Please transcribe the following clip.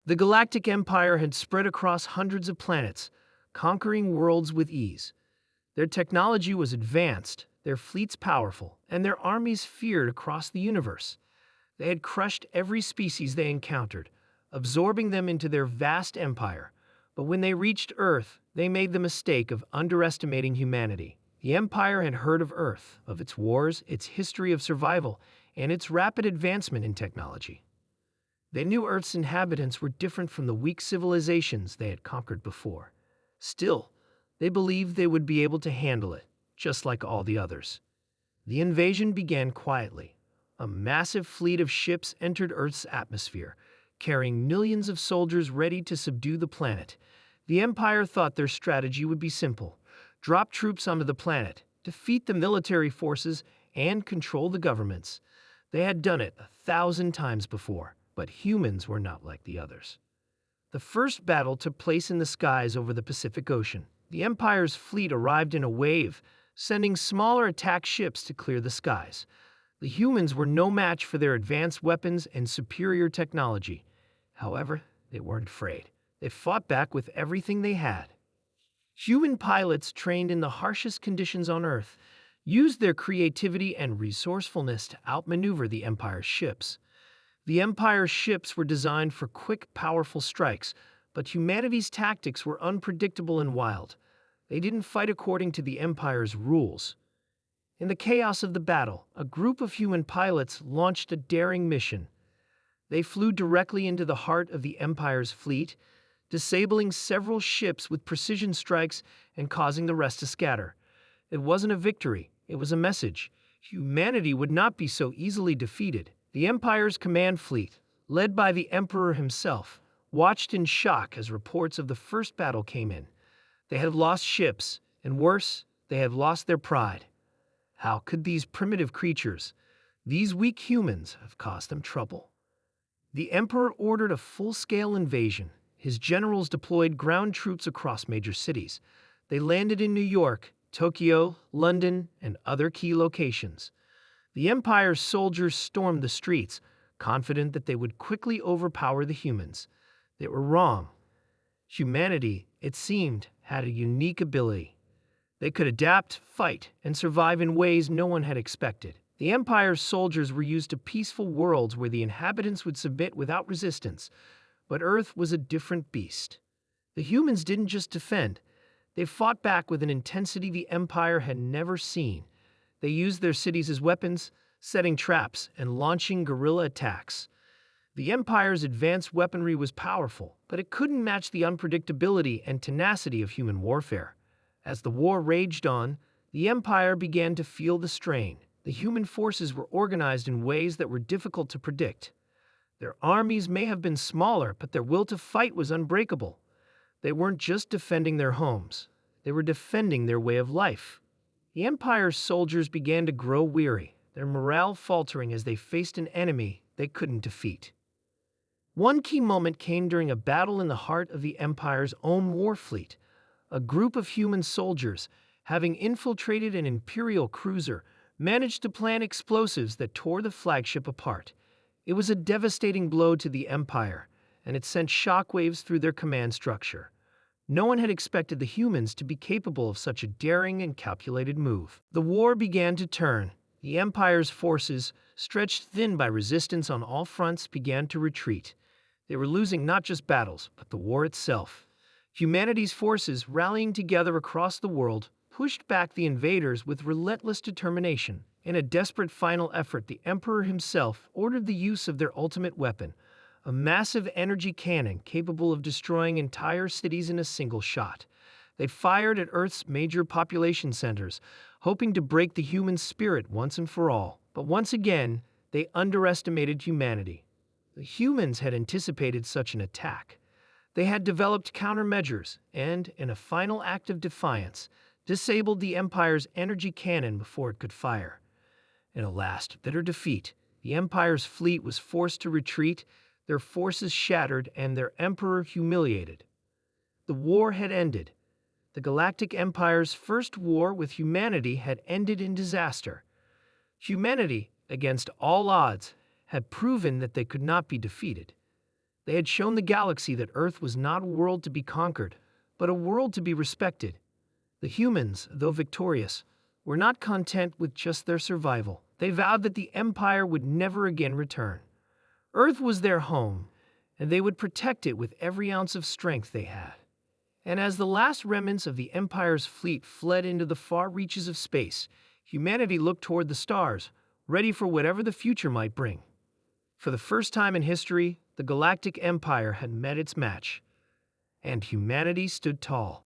The Galactic Empire had spread across hundreds of planets, conquering worlds with ease. Their technology was advanced, their fleets powerful, and their armies feared across the universe. They had crushed every species they encountered, absorbing them into their vast empire. But when they reached Earth, they made the mistake of underestimating humanity. The Empire had heard of Earth, of its wars, its history of survival, and its rapid advancement in technology. They knew Earth's inhabitants were different from the weak civilizations they had conquered before. Still, they believed they would be able to handle it, just like all the others. The invasion began quietly. A massive fleet of ships entered Earth's atmosphere, carrying millions of soldiers ready to subdue the planet. The Empire thought their strategy would be simple: drop troops onto the planet, defeat the military forces, and control the governments. They had done it 1,000 times before, but humans were not like the others. The first battle took place in the skies over the Pacific Ocean. The Empire's fleet arrived in a wave, sending smaller attack ships to clear the skies. The humans were no match for their advanced weapons and superior technology. However, they weren't afraid. They fought back with everything they had. Human pilots trained in the harshest conditions on Earth used their creativity and resourcefulness to outmaneuver the Empire's ships. The Empire's ships were designed for quick, powerful strikes, but humanity's tactics were unpredictable and wild. They didn't fight according to the Empire's rules. In the chaos of the battle, a group of human pilots launched a daring mission. They flew directly into the heart of the Empire's fleet, disabling several ships with precision strikes and causing the rest to scatter. It wasn't a victory, it was a message. Humanity would not be so easily defeated. The Empire's command fleet, led by the Emperor himself, watched in shock as reports of the first battle came in. They had lost ships, and worse, they had lost their pride. How could these primitive creatures, these weak humans, have caused them trouble? The Emperor ordered a full-scale invasion. His generals deployed ground troops across major cities. They landed in New York, Tokyo, London, and other key locations. The Empire's soldiers stormed the streets, confident that they would quickly overpower the humans. They were wrong. Humanity, it seemed, had a unique ability. They could adapt, fight, and survive in ways no one had expected. The Empire's soldiers were used to peaceful worlds where the inhabitants would submit without resistance, but Earth was a different beast. The humans didn't just defend. They fought back with an intensity the Empire had never seen. They used their cities as weapons, setting traps and launching guerrilla attacks. The Empire's advanced weaponry was powerful, but it couldn't match the unpredictability and tenacity of human warfare. As the war raged on, the Empire began to feel the strain. The human forces were organized in ways that were difficult to predict. Their armies may have been smaller, but their will to fight was unbreakable. They weren't just defending their homes. They were defending their way of life. The Empire's soldiers began to grow weary, their morale faltering as they faced an enemy they couldn't defeat. One key moment came during a battle in the heart of the Empire's own war fleet. A group of human soldiers, having infiltrated an Imperial cruiser, managed to plant explosives that tore the flagship apart. It was a devastating blow to the Empire, and it sent shockwaves through their command structure. No one had expected the humans to be capable of such a daring and calculated move. The war began to turn. The Empire's forces, stretched thin by resistance on all fronts, began to retreat. They were losing not just battles, but the war itself. Humanity's forces, rallying together across the world, pushed back the invaders with relentless determination. In a desperate final effort, the Emperor himself ordered the use of their ultimate weapon, a massive energy cannon capable of destroying entire cities in a single shot. They fired at Earth's major population centers, hoping to break the human spirit once and for all. But once again, they underestimated humanity. The humans had anticipated such an attack. They had developed countermeasures and, in a final act of defiance, disabled the Empire's energy cannon before it could fire. In a last, bitter defeat, the Empire's fleet was forced to retreat, their forces shattered, and their emperor humiliated. The war had ended. The Galactic Empire's first war with humanity had ended in disaster. Humanity, against all odds, had proven that they could not be defeated. They had shown the galaxy that Earth was not a world to be conquered, but a world to be respected. The humans, though victorious, were not content with just their survival. They vowed that the Empire would never again return. Earth was their home, and they would protect it with every ounce of strength they had. And as the last remnants of the Empire's fleet fled into the far reaches of space, humanity looked toward the stars, ready for whatever the future might bring. For the first time in history, the Galactic Empire had met its match, and humanity stood tall.